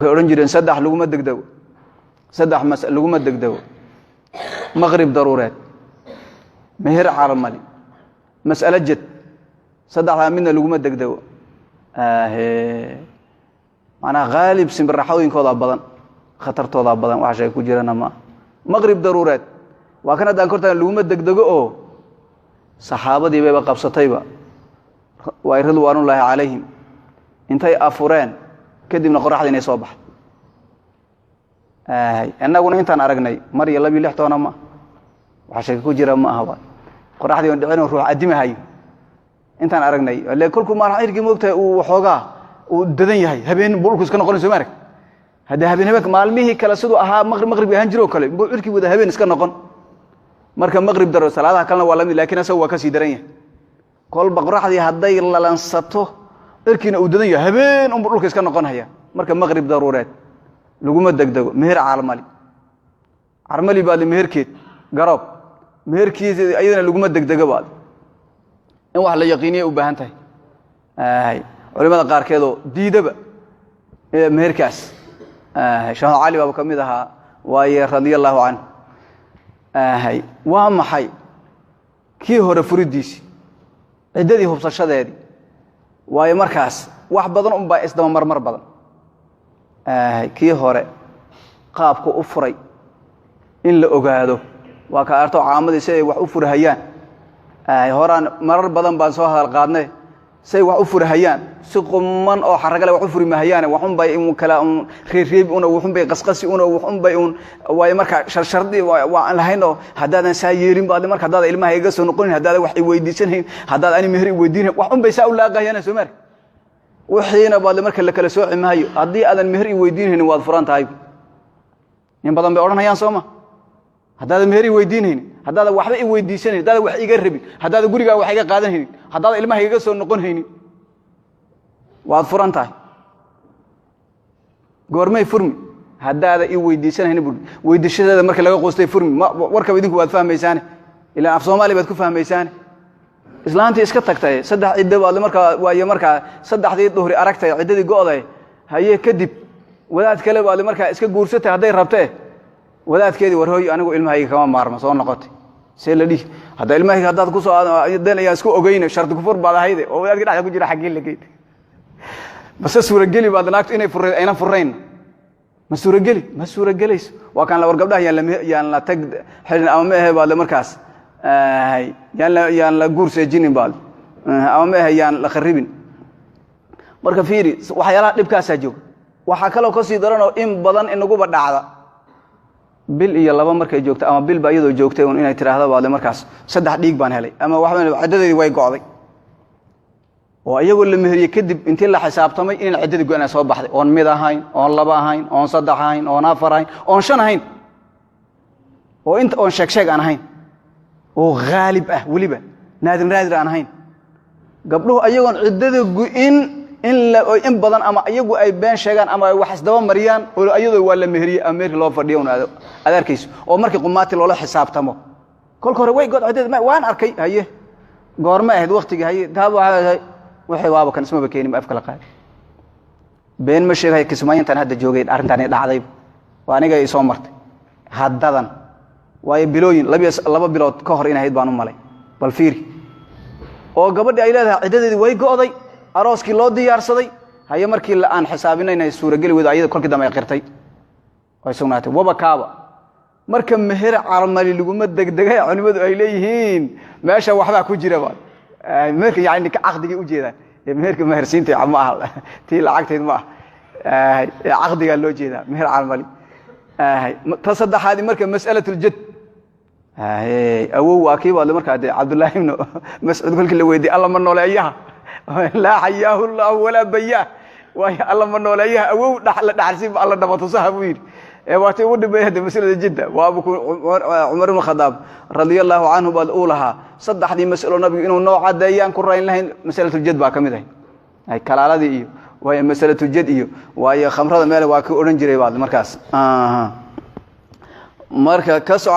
oran jireen saddex laguma degdego saddex mas'alo laguma degdego maghrib daruureed meher caalmali mas'alo jid saddex midna laguma degdego ana ghalib simbiraxooyinkooda badan khatartooda badan waxa shay ku jirana ma maghrib daruureed waa kana daan kortaan laguma degdego oo saxaabadii bay qabsatayba way ridwaanullaahi calayhim intay afureen kadibna qoraxda inay soo baxdo annaguna intaan aragnay mar iyo 2-6 ma waxa shay ku jira ma aha qoraxdii oo dhicin ruux adimahay intaan aragnay ilaa kulku ma xirkii moogtay uu waxoogaa uu dadan yahay habeen bulku iska noqonayso ma arag hada habeen maalmihii kala sidoo ahaa maghrib ahaan jiro kale buu cirkii wada habeen iska noqon marka maghrib daro salaadaha kalena waa lamid laakiin asagu waa ka sii daran yahay kolba qoraxdii haday lalansato cirkiina uu dadan yahay habeen uu dhulka iska noqonaya marka maghrib daruureed laguma degdego meher caalmali baad meherkeed garoob meherkiisa ayadana laguma degdego baad in wax la yaqiiniyo u baahan tahay culimada qaarkeed oo diidaba meherkaas shaah ali baa kamid ahaa waaye radiyallahu anhu waa maxay kii hore furidiisi cidadii hubsashadeedii waaye markaas wax badan u baa isdaba marmar badan kii hore qaabku u furay in la ogaado waa ka arto caamadii si ay wax u furahayaan horaan marar badan baan soo hadal qaadnay say wax u furahayaan si qumman oo xaragale wax u furi mahayaan waxun bay in kala reeb una waxun bay qasqasi una waxun bay un way marka shardi waa aan lahayno hadaadan saa yeelin baad marka hadaad ilmaha iga soo noqonin hadaad wax i weydiisaneen hadaad ani meher i weydiineen waxun bay saa u laaqayaan Soomaar wixiina baad marka la kala soo cimahayo hadii aadan meher i weydiineen waad furan tahay in badan bay oranayaan Soomaa hadaad meher i weydiineen hadaad waxba i weydiisaneen hadaad wax iga rabin hadaad guriga wax iga qaadaneen hadaad ilmaha iga soo noqoneen waad furan tahay goormay furmi hadaad i weydiisaneen weydiishada marka laga qoostay furmi warka idinku waad fahmaysaan ila af Soomaali baad ku fahmaysaan islaantii iska tagtay saddex cidda baad marka saddexdii dhuhri aragtay ciddadii go'day haye kadib wadaad kale baad marka iska guursatay haday rabtay wadaadkeedii war hooyo anigu ilmahayga kama maarmo soo noqotay see la dhig hada ilmahayga hadaad ku soo aadanayaa isku ogeyn sharti ku fur baad ahayde oo wadaadkii dhaxda ku jira xaggii la geeyay bas suura gali baad naagto inay furreey ayna furreyn ma suura galays waa kan la war gabdhaha yaan la tag xilin ama ma ahay baad markaas yaan la guursay jinin baad ama ma ahay yaan la kharibin marka fiiri waxyaalaha dhibkaas joog waxa kale oo ka sii daran oo in badan inagu badhacda bil iyo laba markay joogto ama bil ba iyadoo joogtay inay tiraahdo baad markaas saddex dhiig baan helay ama waxba cidadeedii way go'day oo ayagu la meheriyay kadib intii la xisaabtamay in ciddadii go'ana soo baxday oon mid ahayn oon laba ahayn oon saddex ahayn oon afar ahayn oon shan ahayn oo inta oon sheeg aan ahayn oo ghalib ah waliba naadir aan ahayn gabdhuhu ayagoon ciddada go'in in badan ama ayagu ay been sheegan ama ay wax isdaba mariyaan oo ayadoo waa la meheriyay ameer loo fadhiyo adeerkiis oo markii qumaati loola xisaabtamo kolka hore way god ciddada waan arkay haye goorma ahayd waqtiga haye taab waxay waaba kan isma keenin afka la qaad been ma sheegay kismaayintan hadda joogay arintan dhacday waa aniga ay soo martay haddadan way bilooyin laba bilood ka hor inayd baan u malay bal fiiri oo gabadhii ay leedahay ciddadeedii way go'day arooskii loo diyaarsaday haye markii la aan xisaabinayna suura gali wada ayada kolkii damay qirtay way sugnaatay waba kaaba marka meher caalmali laguma degdegay culimadu ay leeyihiin meesha waxba ku jira baa meherka yaani ka aqdiga u jeedaan meherka mehersiinta ama aha tii lacagteed ma aqdiga loo jeedaa meher caalmali ta saddexaadi marka mas'alatul jad awow akiiba marka Abdullah ibn Mas'ud kolkii la weydiiyay alla ma nooleeyaha لا حياه الله ولا بياه وهي الله من ولايها أو دحرسين الله دبته صحابين واتي ود بهذه مسألة جدا وأبو عمر بن الخطاب رضي الله عنه بالأولها صدق هذه مسألة النبي إنه نوع ديان كرين لهن مسألة الجد باكمله هاي كلا هذه وهي مسألة الجد وهي خمرة مال واكو أورنجري بعض مركز مركز كسوة